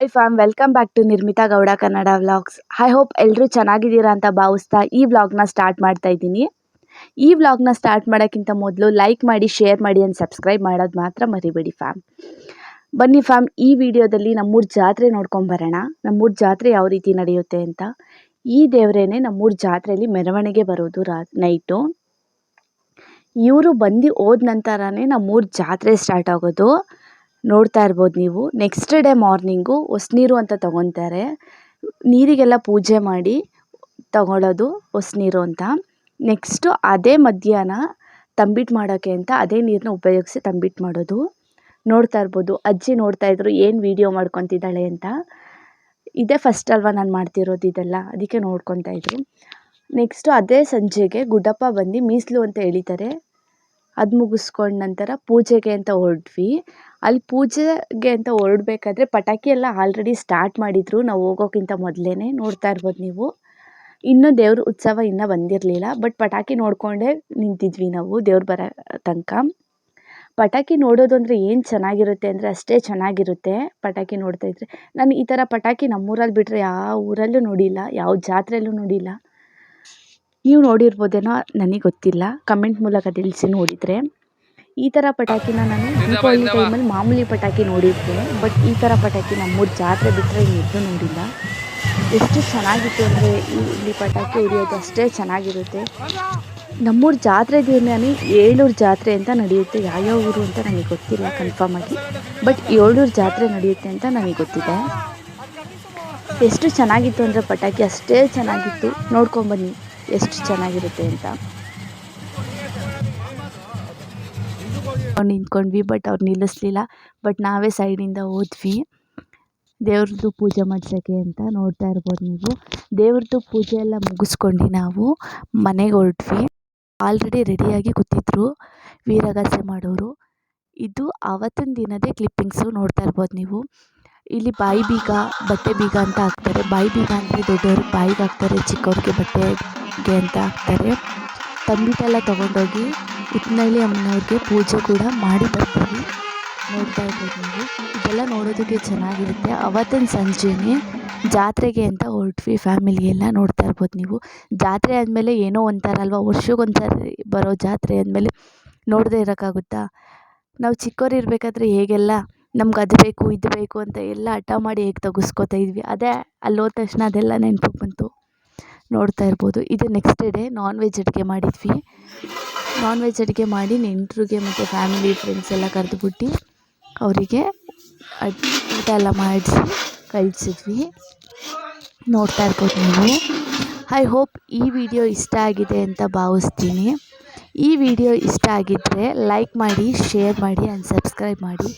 Hi fam, welcome back to Nirmita Gowda Kannada vlogs. I hope ಎಲ್ಲರೂ ಚೆನ್ನಾಗಿದ್ದೀರಾ ಅಂತ ಭಾವಿಸ್ತಾ ಈ ವ್ಲಾಗ್ನ ಸ್ಟಾರ್ಟ್ ಮಾಡ್ತಾ ಇದ್ದೀನಿ. ಈ ವ್ಲಾಗ್ನ ಸ್ಟಾರ್ಟ್ ಮಾಡೋಕ್ಕಿಂತ ಮೊದಲು ಲೈಕ್ ಮಾಡಿ, ಶೇರ್ ಮಾಡಿ ಆ್ಯಂಡ್ ಸಬ್ಸ್ಕ್ರೈಬ್ ಮಾಡೋದು ಮಾತ್ರ ಮರಿಬೇಡಿ ಫ್ಯಾಮ್. ಬನ್ನಿ ಫ್ಯಾಮ್, ಈ ವಿಡಿಯೋದಲ್ಲಿ ನಮ್ಮೂರ ಜಾತ್ರೆ ನೋಡ್ಕೊಂಬರೋಣ. ನಮ್ಮೂರ ಜಾತ್ರೆ ಯಾವ ರೀತಿ ನಡೆಯುತ್ತೆ ಅಂತ. ಈ ದೇವರೇನೆ ನಮ್ಮೂರ ಜಾತ್ರೆಯಲ್ಲಿ ಮೆರವಣಿಗೆ ಬರೋದು ನೈಟು. ಇವರು ಬಂದು ಹೋದ ನಂತರನೇ ನಮ್ಮೂರ ಜಾತ್ರೆ ಸ್ಟಾರ್ಟ್ ಆಗೋದು. ನೋಡ್ತಾ ಇರ್ಬೋದು ನೀವು. ನೆಕ್ಸ್ಟ್ ಡೇ ಮಾರ್ನಿಂಗು ಹೊಸನೀರು ಅಂತ ತಗೊತಾರೆ. ನೀರಿಗೆಲ್ಲ ಪೂಜೆ ಮಾಡಿ ತಗೊಳ್ಳೋದು ಹೊಸನೀರು ಅಂತ. ನೆಕ್ಸ್ಟು ಅದೇ ಮಧ್ಯಾಹ್ನ ತಂಬಿಟ್ಟು ಮಾಡೋಕ್ಕೆ ಅಂತ ಅದೇ ನೀರನ್ನ ಉಪಯೋಗಿಸಿ ತಂಬಿಟ್ಟು ಮಾಡೋದು. ನೋಡ್ತಾ ಇರ್ಬೋದು, ಅಜ್ಜಿ ನೋಡ್ತಾ ಇದ್ರು ಏನು ವೀಡಿಯೋ ಮಾಡ್ಕೊತಿದ್ದಾಳೆ ಅಂತ. ಇದೇ ಫಸ್ಟ್ ಅಲ್ವಾ ನಾನು ಮಾಡ್ತಿರೋದು ಇದೆಲ್ಲ, ಅದಕ್ಕೆ ನೋಡ್ಕೊತಾ ಇದ್ರು. ನೆಕ್ಸ್ಟು ಅದೇ ಸಂಜೆಗೆ ಗುಡ್ಡಪ್ಪ ಬಂದು ಮೀಸಲು ಅಂತ ಎಳಿತಾರೆ. ಅದು ಮುಗಿಸ್ಕೊಂಡ ನಂತರ ಪೂಜೆಗೆ ಅಂತ ಹೊರಟ್ವಿ. ಅಲ್ಲಿ ಪೂಜೆಗೆ ಅಂತ ಹೊರಡ್ಬೇಕಾದ್ರೆ ಪಟಾಕಿ ಎಲ್ಲ ಆಲ್ರೆಡಿ ಸ್ಟಾರ್ಟ್ ಮಾಡಿದರು ನಾವು ಹೋಗೋಕ್ಕಿಂತ ಮೊದಲೇ. ನೋಡ್ತಾ ಇರ್ಬೋದು ನೀವು. ಇನ್ನೂ ದೇವ್ರ ಉತ್ಸವ ಇನ್ನೂ ಬಂದಿರಲಿಲ್ಲ, ಬಟ್ ಪಟಾಕಿ ನೋಡಿಕೊಂಡೇ ನಿಂತಿದ್ವಿ ನಾವು ದೇವ್ರು ಬರೋ ತನಕ. ಪಟಾಕಿ ನೋಡೋದು ಅಂದರೆ ಏನು ಚೆನ್ನಾಗಿರುತ್ತೆ ಅಂದರೆ ಅಷ್ಟೇ ಚೆನ್ನಾಗಿರುತ್ತೆ ಪಟಾಕಿ ನೋಡ್ತಾ ಇದ್ರೆ. ನಾನು ಈ ಥರ ಪಟಾಕಿ ನಮ್ಮೂರಲ್ಲಿ ಬಿಟ್ಟರೆ ಯಾವ ಊರಲ್ಲೂ ನೋಡಿಲ್ಲ, ಯಾವ ಜಾತ್ರೆಯಲ್ಲೂ ನೋಡಿಲ್ಲ. ನೀವು ನೋಡಿರ್ಬೋದೇನೋ, ನನಗೆ ಗೊತ್ತಿಲ್ಲ, ಕಮೆಂಟ್ ಮೂಲಕ ತಿಳಿಸಿ ನೋಡಿದರೆ. ಈ ಥರ ಪಟಾಕಿನ ನಾನು ದೀಪಾವಳಿ ಟೈಮಲ್ಲಿ ಮಾಮೂಲಿ ಪಟಾಕಿ ನೋಡಿದ್ದೆ, ಬಟ್ ಈ ಥರ ಪಟಾಕಿ ನಮ್ಮೂರ ಜಾತ್ರೆ ಬಿಟ್ಟರೆ ಇನ್ನಿದ್ದು ನೋಡಿಲ್ಲ. ಎಷ್ಟು ಚೆನ್ನಾಗಿತ್ತು ಅಂದರೆ ಇಲ್ಲಿ ಪಟಾಕಿ ಹೊಡಿಯೋದು ಅಷ್ಟೇ ಚೆನ್ನಾಗಿರುತ್ತೆ. ನಮ್ಮೂರ ಜಾತ್ರೆ ದಿನವೇ ಏಳೂರು ಜಾತ್ರೆ ಅಂತ ನಡೆಯುತ್ತೆ. ಯಾವ್ಯಾವ ಊರು ಅಂತ ನನಗೆ ಗೊತ್ತಿಲ್ಲ ಕನ್ಫರ್ಮ್ ಆಗಿ, ಬಟ್ ಏಳೂರು ಜಾತ್ರೆ ನಡೆಯುತ್ತೆ ಅಂತ ನನಗೆ ಗೊತ್ತಿದೆ. ಎಷ್ಟು ಚೆನ್ನಾಗಿತ್ತು ಅಂದರೆ ಪಟಾಕಿ ಅಷ್ಟೇ ಚೆನ್ನಾಗಿತ್ತು. ನೋಡ್ಕೊಂಬನ್ನಿ ಎಷ್ಟು ಚೆನ್ನಾಗಿರುತ್ತೆ ಅಂತ. ನಿಂತ್ಕೊಂಡ್ವಿ, ಬಟ್ ಅವ್ರು ನಿಲ್ಲಿಸ್ಲಿಲ್ಲ. ಬಟ್ ನಾವೇ ಸೈಡಿಂದ ಹೋದ್ವಿ ದೇವ್ರದ್ದು ಪೂಜೆ ಮಾಡ್ಸೋಕ್ಕೆ ಅಂತ. ನೋಡ್ತಾ ಇರ್ಬೋದು ನೀವು. ದೇವ್ರದ್ದು ಪೂಜೆ ಎಲ್ಲ ಮುಗಿಸ್ಕೊಂಡು ನಾವು ಮನೆಗೆ ಹೊರಟ್ವಿ. ಆಲ್ರೆಡಿ ರೆಡಿಯಾಗಿ ಕೂತಿದ್ರು ವೀರಗಾಸೆ ಮಾಡೋರು. ಇದು ಆವತ್ತಿನ ದಿನದೇ ಕ್ಲಿಪ್ಪಿಂಗ್ಸು. ನೋಡ್ತಾ ಇರ್ಬೋದು ನೀವು. ಇಲ್ಲಿ ಬಾಯಿ ಬೀಗ, ಬಟ್ಟೆ ಬೀಗ ಅಂತ ಹಾಕ್ತಾರೆ. ಬಾಯಿ ಬೀಗ ಅಂದರೆ ದೊಡ್ಡವ್ರಿಗೆ ಬಾಯಿಗೆ ಹಾಕ್ತಾರೆ, ಚಿಕ್ಕವ್ರಿಗೆ ಬಟ್ಟೆಗೆ ಅಂತ ಹಾಕ್ತಾರೆ. ತಂಬಿಟ್ಟೆಲ್ಲ ತೊಗೊಂಡೋಗಿ ಉತ್ತನಳ್ಳಿ ಅಮ್ಮನವ್ರಿಗೆ ಪೂಜೆ ಕೂಡ ಮಾಡಿ ಬರ್ತೀವಿ. ನೋಡ್ತಾ ಇರ್ಬೋದು ನೀವು. ಇದೆಲ್ಲ ನೋಡೋದಕ್ಕೆ ಚೆನ್ನಾಗಿರುತ್ತೆ. ಅವತ್ತಿನ ಸಂಜೆನೇ ಜಾತ್ರೆಗೆ ಅಂತ ಹೊರಟ್ವಿ ಫ್ಯಾಮಿಲಿ ಎಲ್ಲ. ನೋಡ್ತಾ ಇರ್ಬೋದು ನೀವು. ಜಾತ್ರೆ ಆದಮೇಲೆ ಏನೋ ಒಂಥರ ಅಲ್ವಾ, ವರ್ಷಕ್ಕೊಂದ್ಸರಿ ಬರೋ ಜಾತ್ರೆ ಅಂದಮೇಲೆ ನೋಡದೇ ಇರೋಕ್ಕಾಗುತ್ತಾ. ನಾವು ಚಿಕ್ಕವ್ರು ಇರಬೇಕಾದ್ರೆ ಹೇಗೆಲ್ಲ ನಮ್ಗೆ ಅದು ಬೇಕು ಇದು ಬೇಕು ಅಂತ ಎಲ್ಲ ಹಠ ಮಾಡಿ ಹೇಗೆ ತೆಗೆಸ್ಕೊತಾ ಇದ್ವಿ, ಅದೇ ಅಲ್ಲಿ ಹೋದ ತಕ್ಷಣ ಅದೆಲ್ಲ ನೆನಪಿಗೆ ಬಂತು. ನೋಡ್ತಾ ಇರ್ಬೋದು. ಇದು ನೆಕ್ಸ್ಟ್ ಡೇ ನಾನ್ ವೆಜ್ ಅಡುಗೆ ಮಾಡಿದ್ವಿ. ನಾನ್ ವೆಜ್ ಅಡುಗೆ ಮಾಡಿ ನೆಂಟರಿಗೆ ಮತ್ತು ಫ್ಯಾಮಿಲಿ ಫ್ರೆಂಡ್ಸ್ ಎಲ್ಲ ಕರೆದುಬಿಟ್ಟು ಅವರಿಗೆ ಊಟ ಎಲ್ಲ ಮಾಡಿಸಿ ಕಳಿಸಿದ್ವಿ. ನೋಡ್ತಾ ಇರ್ಬೋದು ನೀವು. ಐ ಹೋಪ್ ಈ ವಿಡಿಯೋ ಇಷ್ಟ ಆಗಿದೆ ಅಂತ ಭಾವಿಸ್ತೀನಿ. ಈ ವಿಡಿಯೋ ಇಷ್ಟ ಆಗಿದ್ದರೆ ಲೈಕ್ ಮಾಡಿ, ಶೇರ್ ಮಾಡಿ ಆ್ಯಂಡ್ ಸಬ್ಸ್ಕ್ರೈಬ್ ಮಾಡಿ.